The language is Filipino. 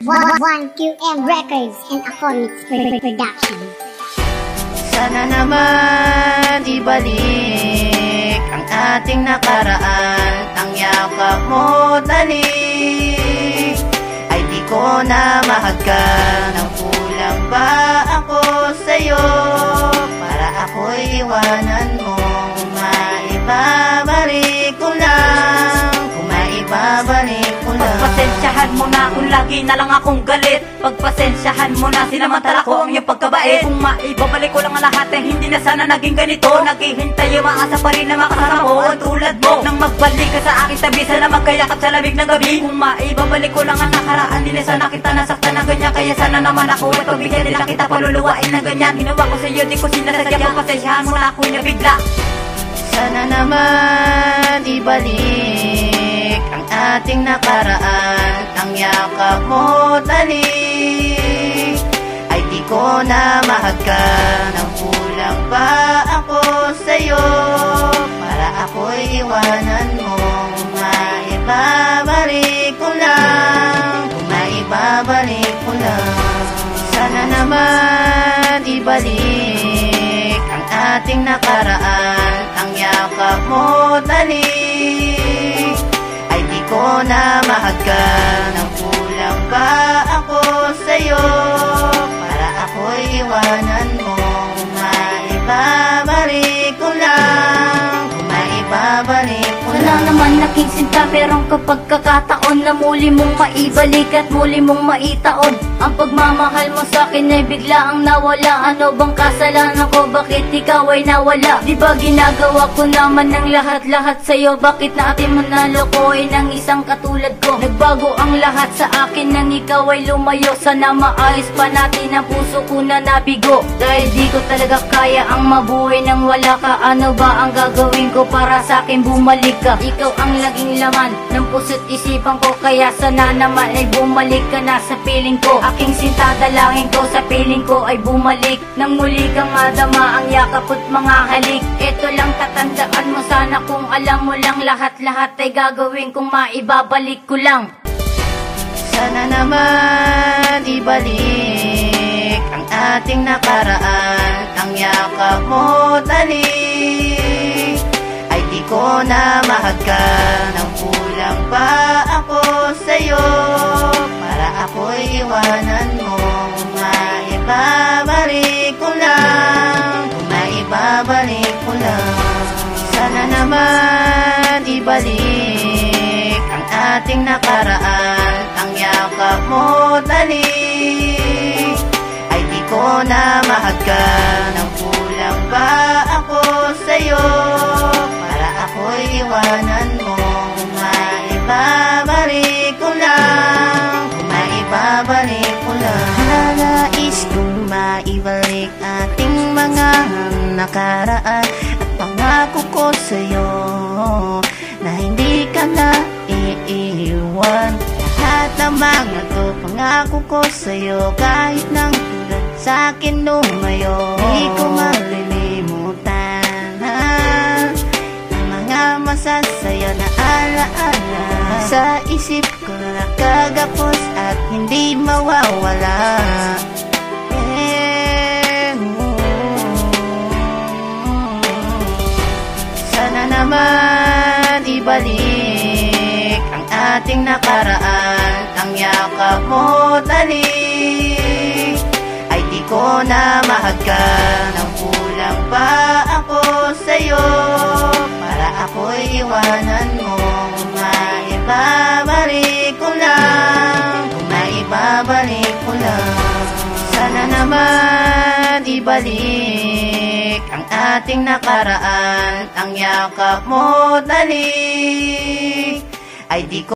1QM Records and Acornix Production. Sana naman ibalik ang ating nakaraan. Ang yakap mo talik ay di ko na mahagkan. Ang kulang ba ako sa'yo para ako'y iwanan mo? Kung maibabalik ko lang, kung maibabalik ko lang. Pagpasensyahan mo na kung lagi na lang akong galit. Pagpasensyahan mo na sinamantala ko ang iyong pagkabait. Kung maibabalik ko lang ang lahat eh hindi na sana naging ganito. Naghihintay umaasa pa rin na makasama ko ang tulad mo. Nang magbalik ka sa aking tabi, sana magkayakap sa lamig ng gabi. Kung maibabalik ko lang ang nakaraan, hindi na sana kita nasaktan na ganyan. Kaya sana naman ako at pagbigyan din na kita paluluwain na ganyan. Ginawa ko sa iyo, di ko sinasadya. Pagpasensyahan mo na ako'y nabigla. Sana naman ibalik ang ating nakaraan. Ang yakap mo talik ay di ko na mahagkan. Ang kulang ba ako sa'yo para ako'y iwanan mo? Kung maibabalik ko lang, kung maibabalik ko lang. Sana naman ibalik ang ating nakaraan. Ang yakap mo talik ay di ko na mahagkan. Ang kulang ba ako sa'yo para ako'y iwanan mo? Kung maibabalik ko lang, kung maibabalik ko lang. Wala naman naging sinta pero kapag kakataon na muli mong maibalik at muli mong maitaon, ang pagmamahal mo sa'kin ay biglaang nawala. Ano bang kasalanan ko? Bakit ikaw ay nawala? Di ba ginagawa ko naman ng lahat-lahat sa'yo? Bakit natin manalokoy ng isang katulad ko? Nagbago ang lahat sa akin nang ikaw ay lumayo. Sana maayos pa natin ang puso ko na nabigo. Dahil di ko talaga kaya ang mabuhay nang wala ka. Ano ba ang gagawin ko para sa'kin bumalik ka? Ikaw ang laging laman ng puso't isipan ko. Kaya sana naman ay bumalik ka na sa piling ko. Aking sinta, dalangin ko sa piling ko ay bumalik. Nang muli kang madama ang yakap at mga halik. Ito lang tatandaan mo sana, kung alam mo lang lahat-lahat ay gagawin kung maibabalik ko lang. Sana naman ibalik ang ating nakaraan. Ang yakap mo talik ay di ko na mahagkan. Ang kulang ba ako sa'yo para ako'y iwanan mo? Kung maibabalik ko lang, kung maibabalik ko lang. Sana naman ibalik ang ating nakaraan. Ang yakap mo talik ay di ko na mahagkan. Ang kulang ba ako sa'yo para ako'y iwanan mo? Kung maibabalik ko lang, kung maibabalik ko lang. Nais kong maibalik ating mga nakaraan. At pangako ko sa'yo na hindi ka na iiwan. Lahat ng mga to pangako ko sa'yo, kahit nang tulad sa'kin lumayo. Di ko malilimutan ang mga masasaya na alaala. Sa isip ko nakagapos at hindi mawawala. Sana naman ibalik ang ating nakaraan. Ang yakap mo talik ay di ko na mahagkan. Ang kulang ba ako sa'yo para ako'y iwanan mo? Kung maibabalik ko lang, kung maibabalik ko lang. Sana naman ibalik ang ating nakaraan. Ang yakap mo talik ay di ko